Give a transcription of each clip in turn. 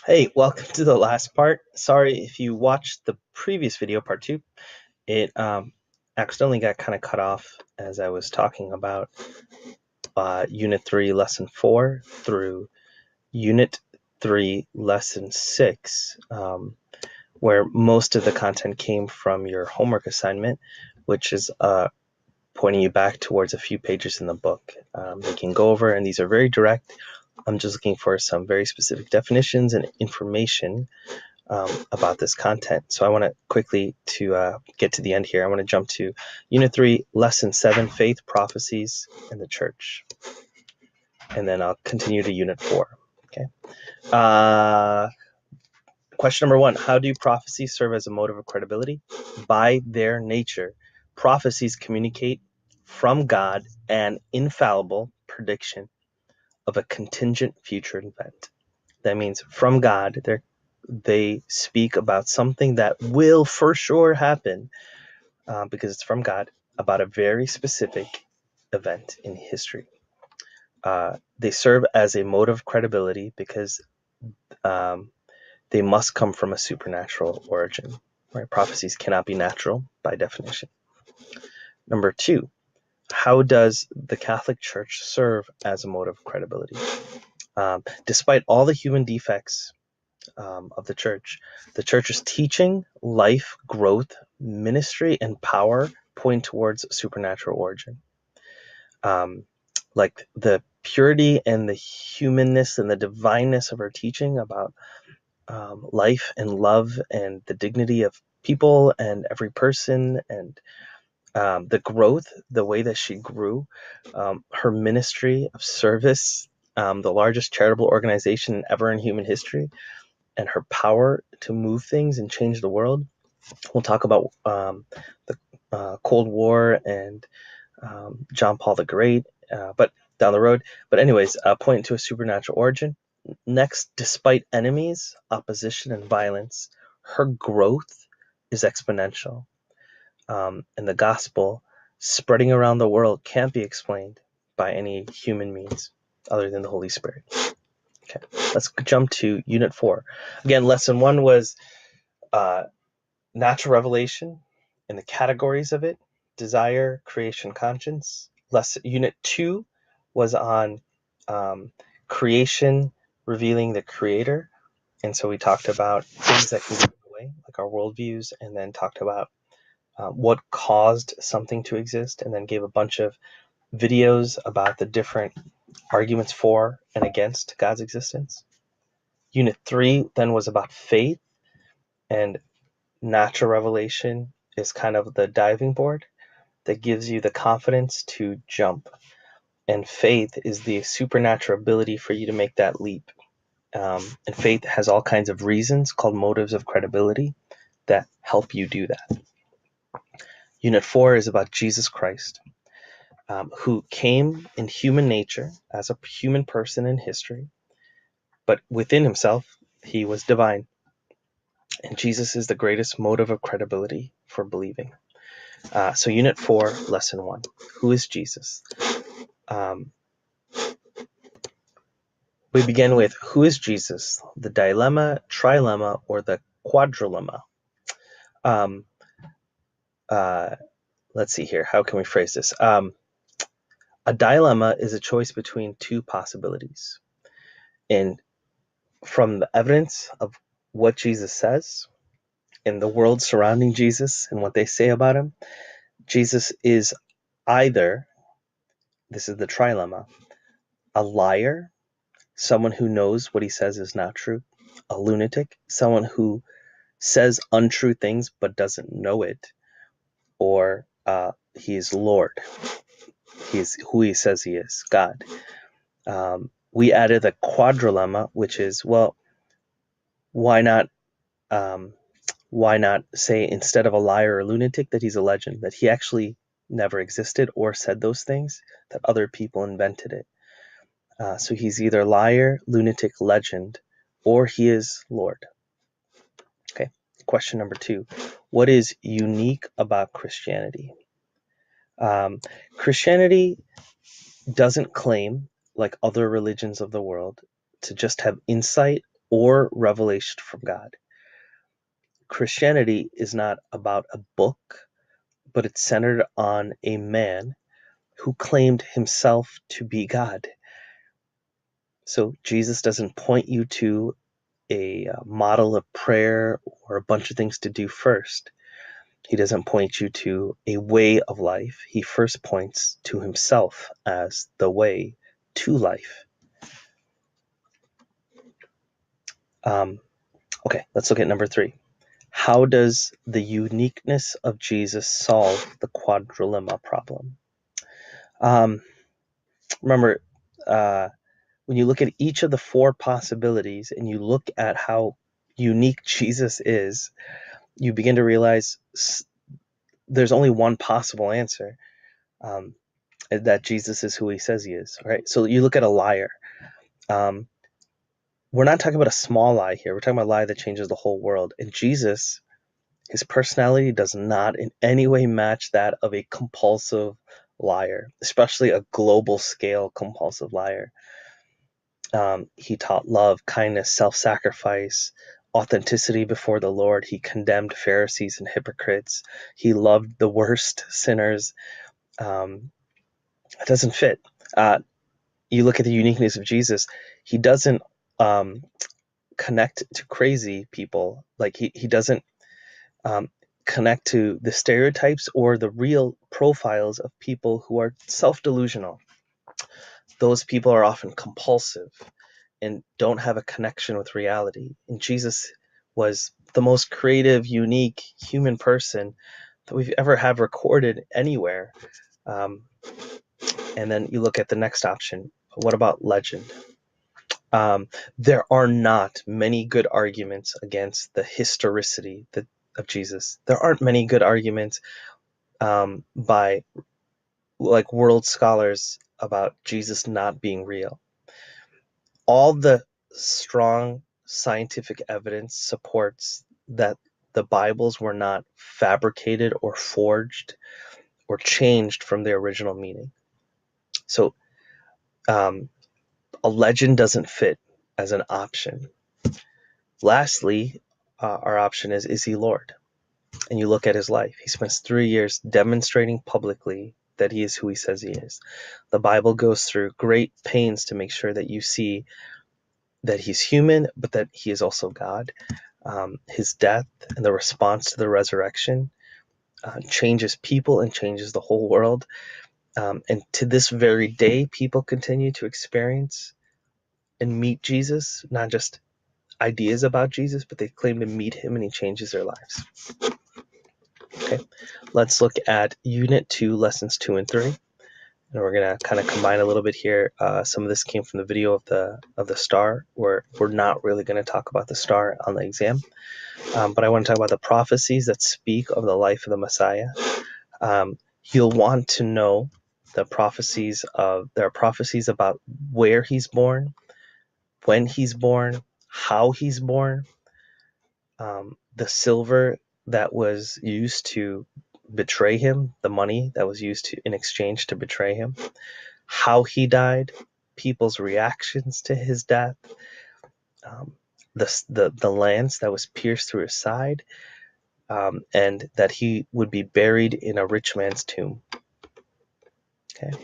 Hey, welcome to the last part. Sorry if you watched the previous video, part two. It accidentally got kind of cut off as I was talking about Unit 3, Lesson 4 through Unit 3, Lesson 6, where most of the content came from your homework assignment, which is pointing you back towards a few pages in the book. They can go over, and these are very direct. I'm just looking for some very specific definitions and information about this content. So I want to quickly get to the end here. I want to jump to Unit 3, Lesson 7, Faith, Prophecies, and the Church. And then I'll continue to Unit 4. Okay. Question number 1, how do prophecies serve as a motive of credibility? By their nature, prophecies communicate from God an infallible prediction of a contingent future event. That means from God, they speak about something that will for sure happen because it's from God, about a very specific event in history. They serve as a motive of credibility because they must come from a supernatural origin. Right? Prophecies cannot be natural by definition. Number 2, how does the Catholic Church serve as a motive of credibility? Despite all the human defects of the church's teaching, life, growth, ministry, and power point towards supernatural origin. Like the purity and the humanness and the divineness of her teaching about life and love and the dignity of people and every person, and the growth, the way that she grew, her ministry of service, the largest charitable organization ever in human history, and her power to move things and change the world. We'll talk about the Cold War and John Paul the Great, but down the road. But anyways, point to a supernatural origin. Next, despite enemies, opposition, and violence, her growth is exponential. And the gospel spreading around the world can't be explained by any human means other than the Holy Spirit. Okay, let's jump to Unit 4. Again, Lesson 1 was natural revelation and the categories of it: desire, creation, conscience. Unit 2 was on creation revealing the creator, and so we talked about things that can get away, like our worldviews, and then talked about what caused something to exist, and then gave a bunch of videos about the different arguments for and against God's existence. Unit 3 then was about faith, and natural revelation is kind of the diving board that gives you the confidence to jump. And faith is the supernatural ability for you to make that leap. And faith has all kinds of reasons called motives of credibility that help you do that. Unit 4 is about Jesus Christ, who came in human nature as a human person in history, but within himself, he was divine. And Jesus is the greatest motive of credibility for believing. So Unit 4, Lesson 1, who is Jesus? We begin with who is Jesus, the dilemma, trilemma, or the quadrilemma. Let's see here. How can we phrase this? A dilemma is a choice between two possibilities. And from the evidence of what Jesus says and the world surrounding Jesus and what they say about him, Jesus is either, this is the trilemma, a liar, someone who knows what he says is not true, a lunatic, someone who says untrue things but doesn't know it, or he is Lord. He is who he says he is, God. We added the quadrilemma, which is, well, why not say, instead of a liar or lunatic, that he's a legend, that he actually never existed or said those things, that other people invented it. So he's either liar, lunatic, legend, or he is Lord. Okay, question number 2. What is unique about Christianity? Christianity doesn't claim, like other religions of the world, to just have insight or revelation from God. Christianity is not about a book, but it's centered on a man who claimed himself to be God. So Jesus doesn't point you to a model of prayer or a bunch of things to do first. He doesn't point you to a way of life. He first points to himself as the way to life. Okay, let's look at number 3. How does the uniqueness of Jesus solve the quadrilemma problem? Remember, when you look at each of the 4 possibilities and you look at how unique Jesus is, you begin to realize there's only one possible answer, that Jesus is who he says he is, right? So you look at a liar. We're not talking about a small lie here. We're talking about a lie that changes the whole world. And Jesus, his personality does not in any way match that of a compulsive liar, especially a global scale compulsive liar. He taught love, kindness, self-sacrifice, authenticity before the Lord. He condemned Pharisees and hypocrites. He loved the worst sinners. It doesn't fit. You look at the uniqueness of Jesus, he doesn't connect to crazy people. Like he doesn't connect to the stereotypes or the real profiles of people who are self-delusional. Those people are often compulsive and don't have a connection with reality. And Jesus was the most creative, unique human person that we've ever had recorded anywhere. And then you look at the next option. What about legend? There are not many good arguments against the historicity of Jesus. There aren't many good arguments by like world scholars about Jesus not being real. All the strong scientific evidence supports that the Bibles were not fabricated or forged or changed from their original meaning. So a legend doesn't fit as an option. Lastly, our option is he Lord? And you look at his life. He spends 3 years demonstrating publicly that he is who he says he is. The Bible goes through great pains to make sure that you see that he's human, but that he is also God. His death and the response to the resurrection changes people and changes the whole world. And to this very day, people continue to experience and meet Jesus, not just ideas about Jesus, but they claim to meet him and he changes their lives. Okay, let's look at Unit 2, Lessons 2 and 3. And we're going to kind of combine a little bit here. Some of this came from the video of the star, where we're not really going to talk about the star on the exam. But I want to talk about the prophecies that speak of the life of the Messiah. You'll want to know there are prophecies about where he's born, when he's born, how he's born, the silver that was used to betray him, the money that was used in exchange to betray him, how he died, people's reactions to his death, the lance that was pierced through his side, and that he would be buried in a rich man's tomb. Okay.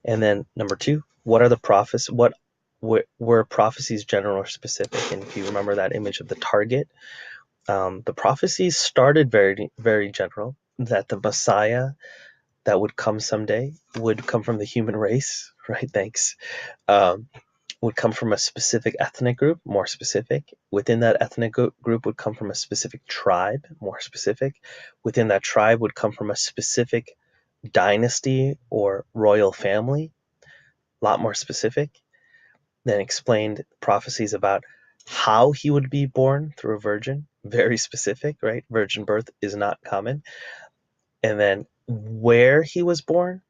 And then number 2, what are the prophets? What were prophecies general or specific? And if you remember that image of the target, the prophecies started very, very general, that the Messiah that would come someday would come from the human race, right? Thanks. Would come from a specific ethnic group, more specific. Within that ethnic group would come from a specific tribe, more specific. Within that tribe would come from a specific dynasty or royal family, a lot more specific. Then explained prophecies about how he would be born through a virgin, very specific, right? Virgin birth is not common. And then where he was born,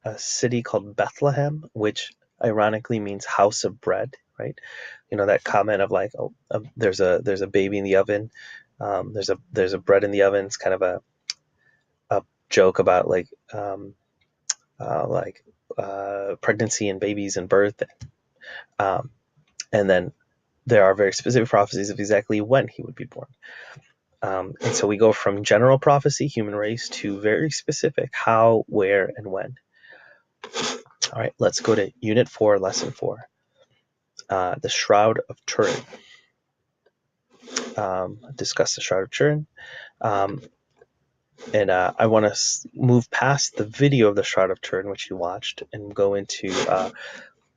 a city called Bethlehem, which ironically means house of bread, right? You know, that comment of like, oh, there's a baby in the oven, there's a bread in the oven. It's kind of a joke about pregnancy and babies and birth. And then there are very specific prophecies of exactly when he would be born. And so we go from general prophecy, human race, to very specific how, where, and when. All right, let's go to Unit 4, Lesson 4, the Shroud of Turin. Discuss the Shroud of Turin. And I want to move past the video of the Shroud of Turin, which you watched, and go into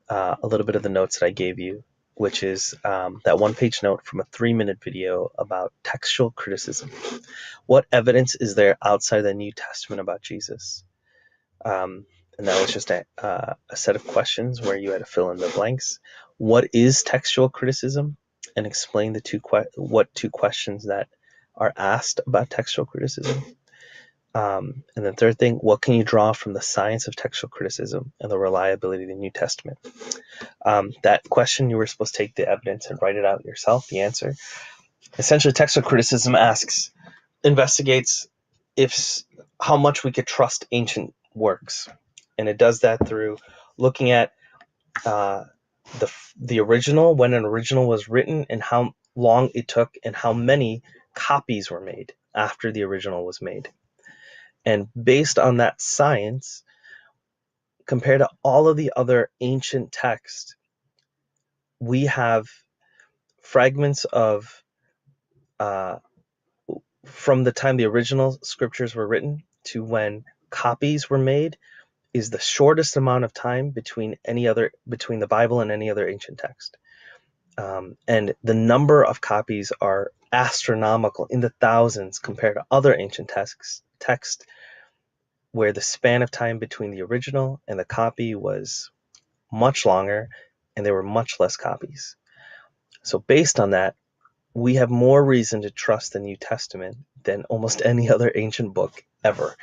a little bit of the notes that I gave you, which is that one-page note from a 3-minute video about textual criticism. What evidence is there outside the New Testament about Jesus? And that was just a set of questions where you had to fill in the blanks. What is textual criticism? And explain the two questions that are asked about textual criticism. And then third thing, what can you draw from the science of textual criticism and the reliability of the New Testament? That question, you were supposed to take the evidence and write it out yourself, the answer. Essentially, textual criticism investigates how much we could trust ancient works. And it does that through looking at the original, when an original was written, and how long it took, and how many copies were made after the original was made. And based on that science, compared to all of the other ancient texts, we have fragments of from the time the original scriptures were written to when copies were made is the shortest amount of time between the Bible and any other ancient text. And the number of copies are astronomical, in the thousands, compared to other ancient text where the span of time between the original and the copy was much longer and there were much less copies. So based on that, we have more reason to trust the New Testament than almost any other ancient book ever.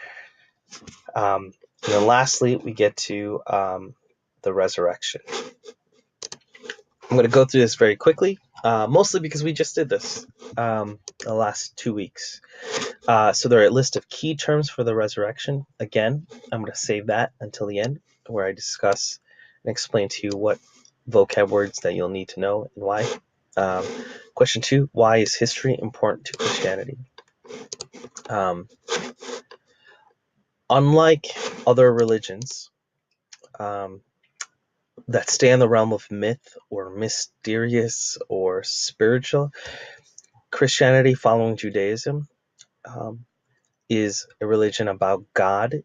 And then lastly, we get to the resurrection. I'm going to go through this very quickly, mostly because we just did this the last 2 weeks. So there are a list of key terms for the resurrection. Again, I'm going to save that until the end, where I discuss and explain to you what vocab words that you'll need to know and why. Question 2, why is history important to Christianity? Unlike other religions that stay in the realm of myth or mysterious or spiritual, Christianity, following Judaism, is a religion about God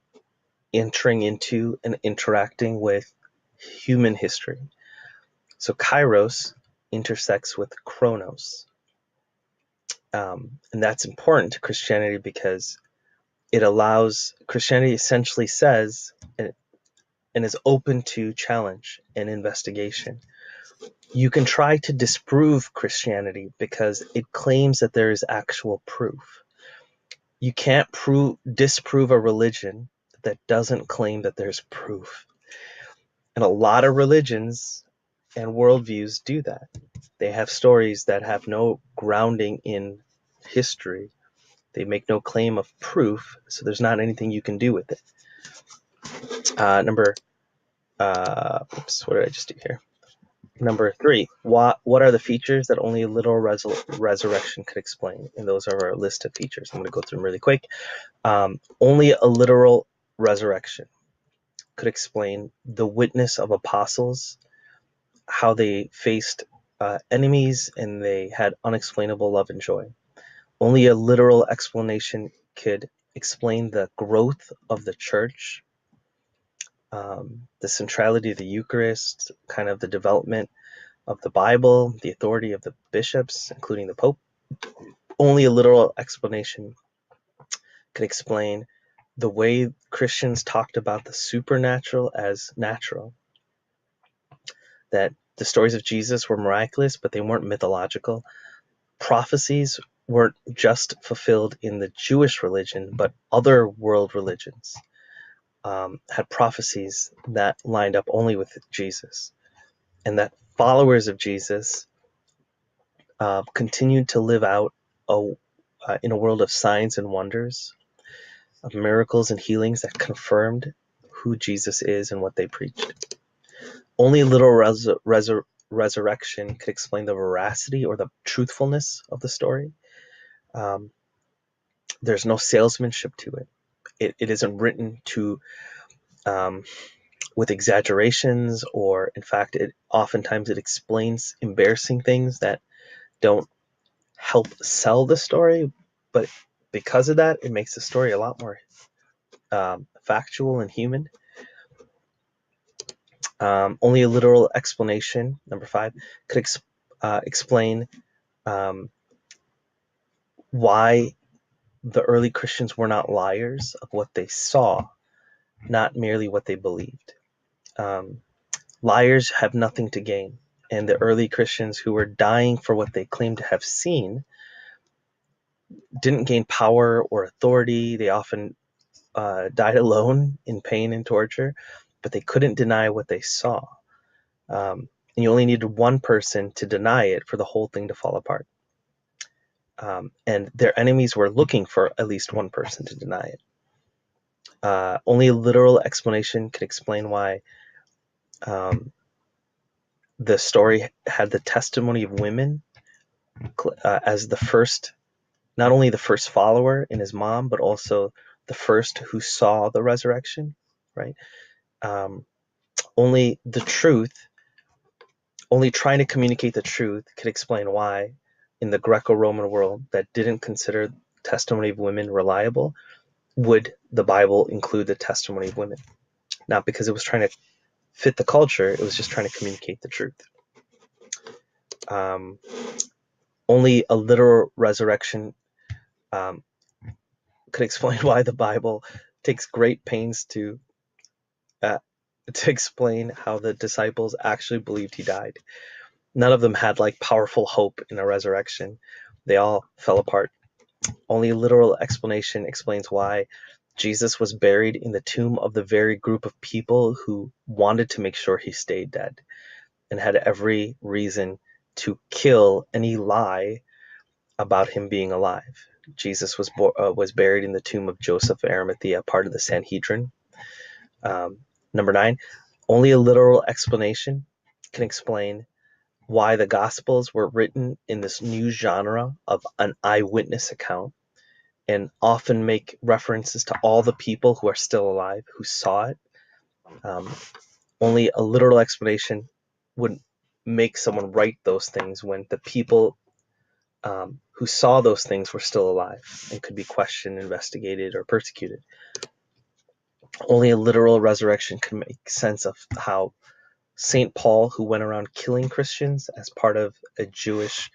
entering into and interacting with human history. So Kairos intersects with Chronos. And that's important to Christianity because Christianity essentially says, and is open to challenge and investigation. You can try to disprove Christianity because it claims that there is actual proof. You can't disprove a religion that doesn't claim that there's proof. And a lot of religions and worldviews do that. They have stories that have no grounding in history. They make no claim of proof, so there's not anything you can do with it. What did I just do here? Number 3, what are the features that only a literal resurrection could explain? And those are our list of features. I'm going to go through them really quick. Only a literal resurrection could explain the witness of apostles, how they faced enemies and they had unexplainable love and joy. Only a literal explanation could explain the growth of the church, the centrality of the Eucharist, kind of the development of the Bible, the authority of the bishops, including the Pope. Only a literal explanation could explain the way Christians talked about the supernatural as natural. That the stories of Jesus were miraculous, but they weren't mythological. Prophecies weren't just fulfilled in the Jewish religion, but other world religions had prophecies that lined up only with Jesus, and that followers of Jesus continued to live out in a world of signs and wonders, of miracles and healings that confirmed who Jesus is and what they preached. Only a literal resurrection could explain the veracity or the truthfulness of the story. There's no salesmanship to it. It isn't written to with exaggerations, or in fact, oftentimes it explains embarrassing things that don't help sell the story, but because of that, it makes the story a lot more factual and human. Only a literal explanation, number 5, could explain why the early Christians were not liars of what they saw, not merely what they believed. Liars have nothing to gain, and the early Christians who were dying for what they claimed to have seen didn't gain power or authority. They often died alone in pain and torture, but they couldn't deny what they saw. And you only needed one person to deny it for the whole thing to fall apart. And their enemies were looking for at least one person to deny it. Only a literal explanation could explain why the story had the testimony of women as the first, not only the first follower in his mom, but also the first who saw the resurrection, right? Only the truth, only trying to communicate the truth could explain why in the Greco-Roman world that didn't consider testimony of women reliable, would the Bible include the testimony of women? Not because it was trying to fit the culture, it was just trying to communicate the truth. Only a literal resurrection could explain why the Bible takes great pains to explain how the disciples actually believed he died. None of them had like powerful hope in a resurrection. They all fell apart. Only a literal explanation explains why Jesus was buried in the tomb of the very group of people who wanted to make sure he stayed dead and had every reason to kill any lie about him being alive. Jesus was buried in the tomb of Joseph of Arimathea, part of the Sanhedrin. Number 9, only a literal explanation can explain why the Gospels were written in this new genre of an eyewitness account and often make references to all the people who are still alive who saw it. Only a literal explanation would make someone write those things when the people who saw those things were still alive and could be questioned, investigated, or persecuted. Only a literal resurrection can make sense of how St. Paul, who went around killing Christians as part of a Jewish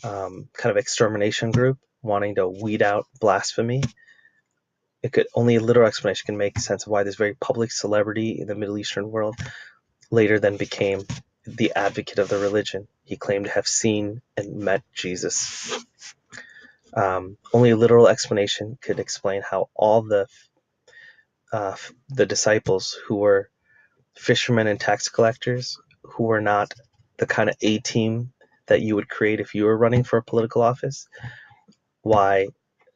kind of extermination group, wanting to weed out blasphemy, only a literal explanation can make sense of why this very public celebrity in the Middle Eastern world later then became the advocate of the religion. He claimed to have seen and met Jesus. Only a literal explanation could explain how all the disciples who were fishermen and tax collectors, who were not the kind of A-team that you would create if you were running for a political office, why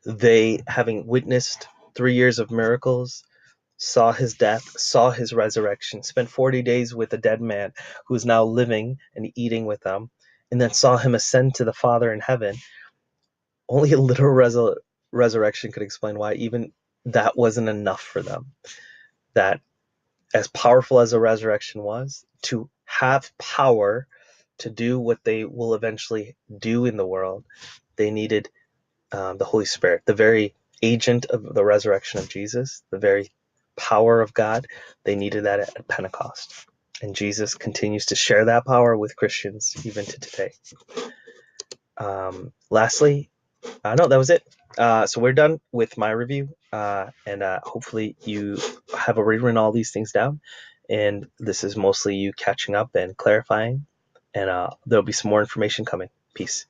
they, having witnessed 3 years of miracles, saw his death, saw his resurrection, spent 40 days with a dead man who is now living and eating with them, and then saw him ascend to the Father in heaven. Only a literal resurrection could explain why even that wasn't enough for them. That as powerful as a resurrection was, to have power to do what they will eventually do in the world, they needed the Holy Spirit, the very agent of the resurrection of Jesus, the very power of God. They needed that at Pentecost. And Jesus continues to share that power with Christians even to today. Lastly, no, that was it. So we're done with my review, and hopefully you have already written all these things down, and this is mostly you catching up and clarifying, and there'll be some more information coming. Peace.